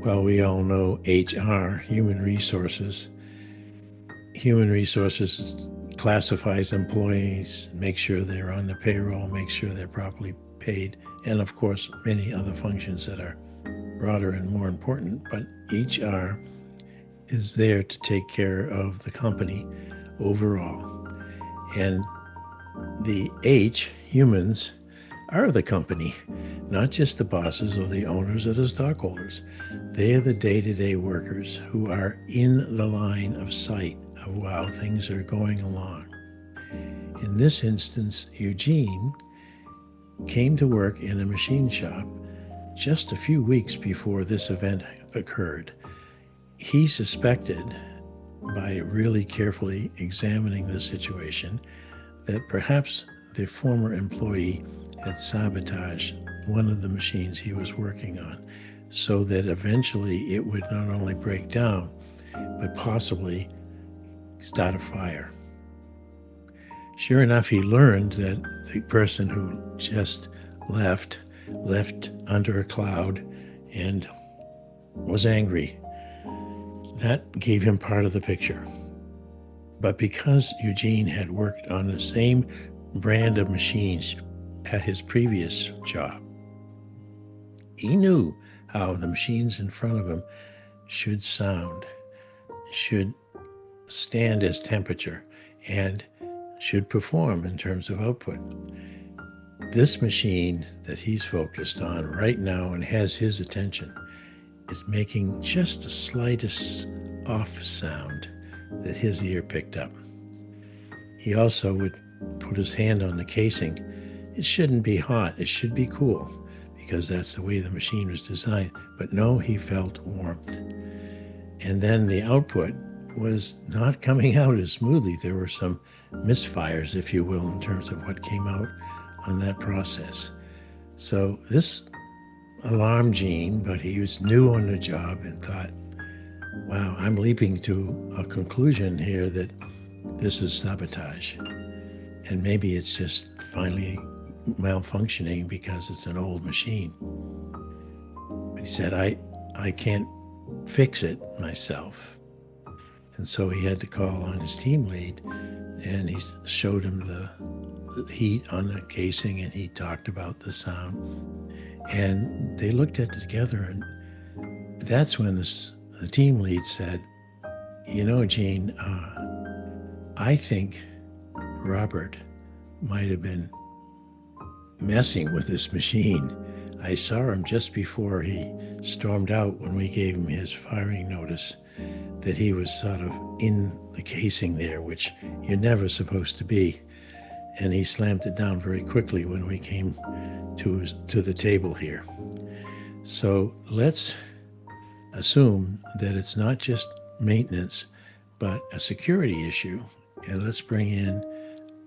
Well, we all know HR, human resources. Human resources classifies employees, makes sure they're on the payroll, makes sure they're properly paid, and of course, many other functions that are broader and more important. But HR is there to take care of the company overall. And the H, humans, are the company, not just the bosses or the owners or the stockholders. They are the day-to-day workers who are in the line of sight of how things are going along. In this instance, Eugene came to work in a machine shop just a few weeks before this event occurred. He suspected, by really carefully examining the situation, that perhaps the former employee had sabotaged one of the machines he was working on so that eventually it would not only break down, but possibly start a fire. Sure enough, he learned that the person who just left under a cloud and was angry. That gave him part of the picture. But because Eugene had worked on the same brand of machines at his previous job, he knew how the machines in front of him should sound, should stand as temperature, and should perform in terms of output. This machine that he's focused on right now and has his attention is making just the slightest off sound that his ear picked up. He also would put his hand on the casing. It shouldn't be hot, it should be cool, because that's the way the machine was designed. But no, he felt warmth. And then the output was not coming out as smoothly. There were some misfires, if you will, in terms of what came out on that process. So this alarmed Gene, but he was new on the job and thought, wow, I'm leaping to a conclusion here that this is sabotage. And maybe it's just finally malfunctioning because it's an old machine. But he said, I can't fix it myself. And so he had to call on his team lead, and he showed him the heat on the casing, and he talked about the sound. And they looked at it together, and that's when the team lead said, you know, Gene, I think Robert might have been messing with this machine. I saw him just before he stormed out when we gave him his firing notice, that he was sort of in the casing there, which you're never supposed to be. And he slammed it down very quickly when we came to the table here. So let's assume that it's not just maintenance, but a security issue. And let's bring in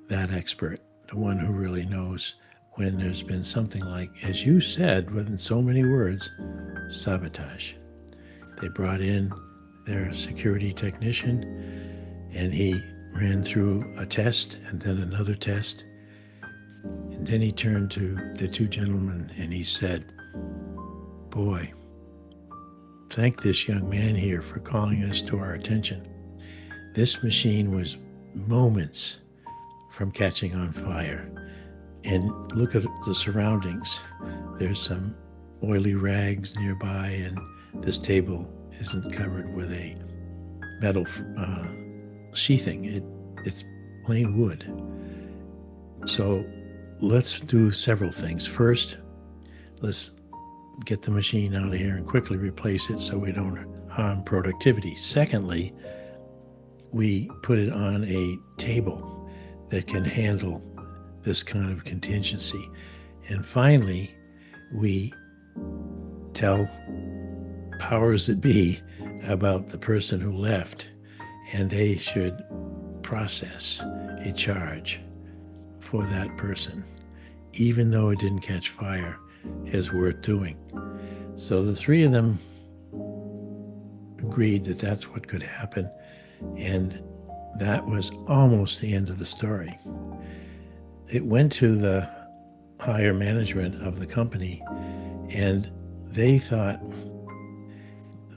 that expert, the one who really knows when there's been something like, as you said, within so many words, sabotage. They brought in their security technician, and he ran through a test and then another test. And then he turned to the two gentlemen and he said, boy, thank this young man here for calling us to our attention. This machine was moments from catching on fire. And look at the surroundings. There's some oily rags nearby, and this table isn't covered with a metal sheathing. It's plain wood. So let's do several things. First, let's get the machine out of here and quickly replace it so we don't harm productivity. Secondly, we put it on a table that can handle this kind of contingency. And finally, we tell powers that be about the person who left, and they should process a charge for that person, even though it didn't catch fire, is worth doing. So the three of them agreed that that's what could happen, and that was almost the end of the story. It went to the higher management of the company, and they thought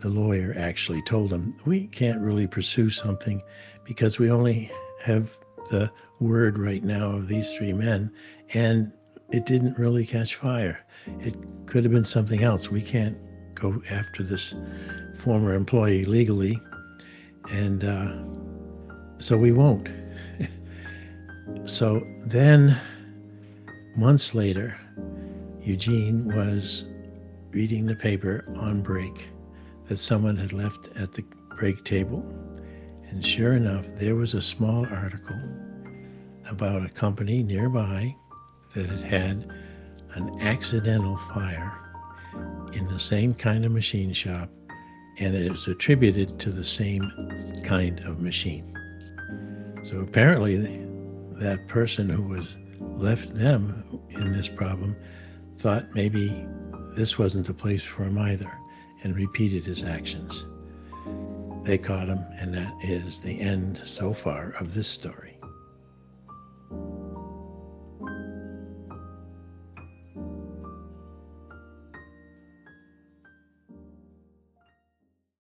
the lawyer actually told him, we can't really pursue something because we only have the word right now of these three men, and it didn't really catch fire. It could have been something else. We can't go after this former employee legally, and so we won't. So then, months later, Eugene was reading the paper on break that someone had left at the break table. And sure enough, there was a small article about a company nearby that had had an accidental fire in the same kind of machine shop, and it was attributed to the same kind of machine. So apparently that person who was left them in this problem thought maybe this wasn't the place for him either, and repeated his actions. They caught him, and that is the end so far of this story.